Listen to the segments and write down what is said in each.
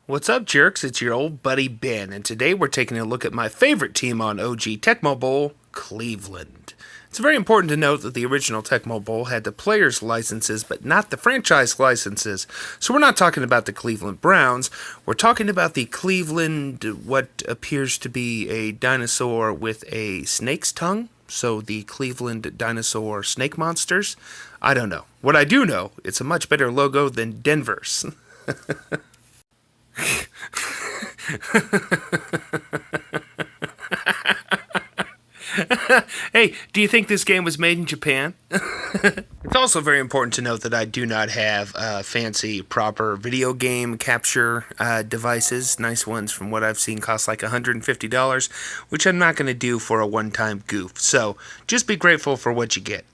What's up, jerks? It's your old buddy Ben, and today we're taking a look at my favorite team on OG Tecmo Bowl, Cleveland. It's very important to note that the original Tecmo Bowl had the players' licenses, but not the franchise licenses. So we're not talking about the Cleveland Browns. We're talking about the Cleveland, what appears to be a dinosaur with a snake's tongue. So the Cleveland dinosaur snake monsters. I don't know. What I do know, it's a much better logo than Denver's. Hey, do you think this game was made in Japan? It's also very important to note that I do not have fancy, proper video game capture devices. Nice ones from what I've seen cost like $150, which I'm not going to do for a one-time goof. So just be grateful for what you get.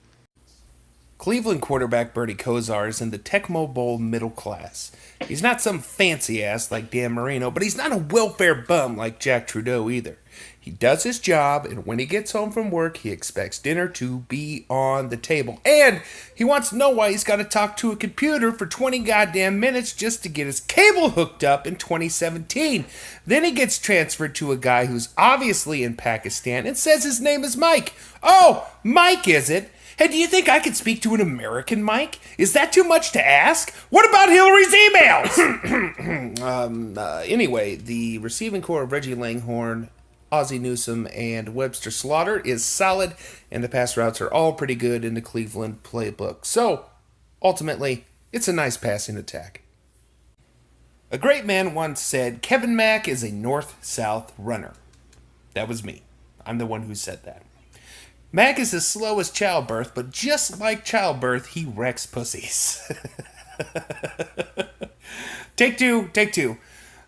Cleveland quarterback Bertie Kosar is in the Tecmo Bowl middle class. He's not some fancy ass like Dan Marino, but he's not a welfare bum like Jack Trudeau either. He does his job, and when he gets home from work, he expects dinner to be on the table. And he wants to know why he's got to talk to a computer for 20 goddamn minutes just to get his cable hooked up in 2017. Then he gets transferred to a guy who's obviously in Pakistan and says his name is Mike. Oh, Mike, is it? Hey, do you think I could speak to an American Mike? Is that too much to ask? What about Hillary's emails? Anyway, the receiving core of Reggie Langhorne, Ozzie Newsome, and Webster Slaughter is solid, and the pass routes are all pretty good in the Cleveland playbook. So, ultimately, it's a nice passing attack. A great man once said, Kevin Mack is a north-south runner. That was me. I'm the one who said that. Mac is as slow as childbirth, but just like childbirth, he wrecks pussies. Take two.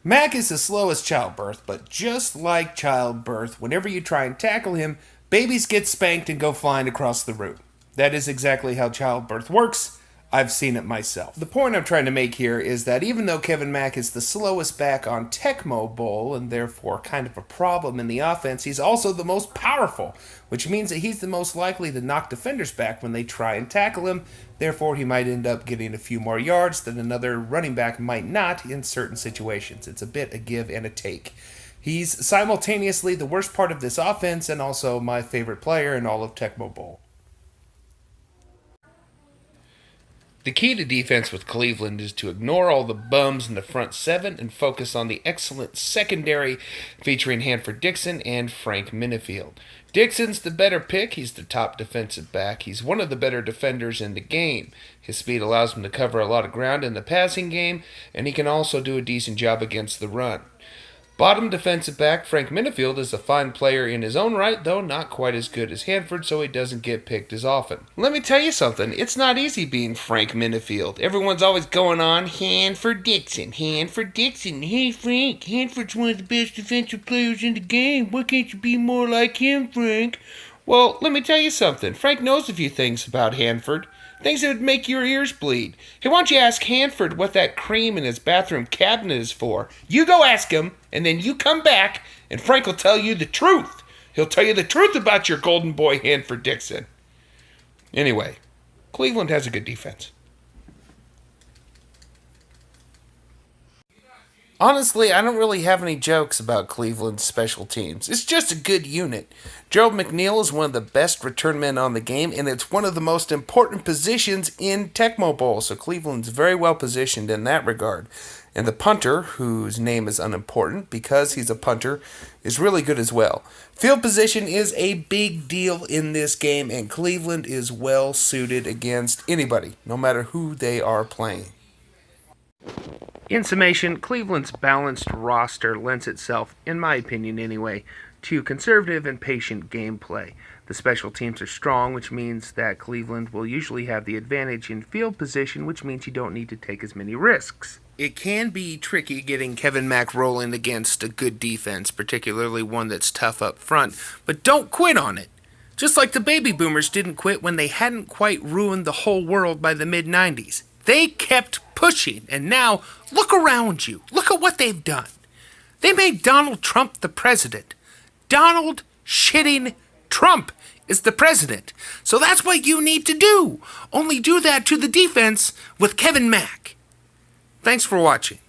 Mac is as slow as childbirth, but just like childbirth, whenever you try and tackle him, babies get spanked and go flying across the room. That is exactly how childbirth works. I've seen it myself. The point I'm trying to make here is that even though Kevin Mack is the slowest back on Tecmo Bowl and therefore kind of a problem in the offense, he's also the most powerful, which means that he's the most likely to knock defenders back when they try and tackle him. Therefore, he might end up getting a few more yards than another running back might not in certain situations. It's a bit a give and a take. He's simultaneously the worst part of this offense and also my favorite player in all of Tecmo Bowl. The key to defense with Cleveland is to ignore all the bums in the front seven and focus on the excellent secondary featuring Hanford Dixon and Frank Minifield. Dixon's the better pick. He's the top defensive back. He's one of the better defenders in the game. His speed allows him to cover a lot of ground in the passing game, and he can also do a decent job against the run. Bottom defensive back Frank Minifield is a fine player in his own right, though not quite as good as Hanford, so he doesn't get picked as often. Let me tell you something, it's not easy being Frank Minifield. Everyone's always going on, Hanford Dixon. Hey Frank, Hanford's one of the best defensive players in the game. Why can't you be more like him, Frank? Well, let me tell you something, Frank knows a few things about Hanford. Things that would make your ears bleed. Hey, why don't you ask Hanford what that cream in his bathroom cabinet is for? You go ask him, and then you come back, and Frank will tell you the truth. He'll tell you the truth about your golden boy, Hanford Dixon. Anyway, Cleveland has a good defense. Honestly, I don't really have any jokes about Cleveland's special teams. It's just a good unit. Gerald McNeil is one of the best return men on the game, and it's one of the most important positions in Tecmo Bowl, so Cleveland's very well positioned in that regard. And the punter, whose name is unimportant because he's a punter, is really good as well. Field position is a big deal in this game, and Cleveland is well suited against anybody, no matter who they are playing. In summation, Cleveland's balanced roster lends itself, in my opinion anyway, to conservative and patient gameplay. The special teams are strong, which means that Cleveland will usually have the advantage in field position, which means you don't need to take as many risks. It can be tricky getting Kevin Mack rolling against a good defense, particularly one that's tough up front, but don't quit on it. Just like the baby boomers didn't quit when they hadn't quite ruined the whole world by the mid-90s. They kept pushing, and now look around you. Look at what they've done. They made Donald Trump the president. Donald shitting Trump is the president. So that's what you need to do. Only do that to the defense with Kevin Mack. Thanks for watching.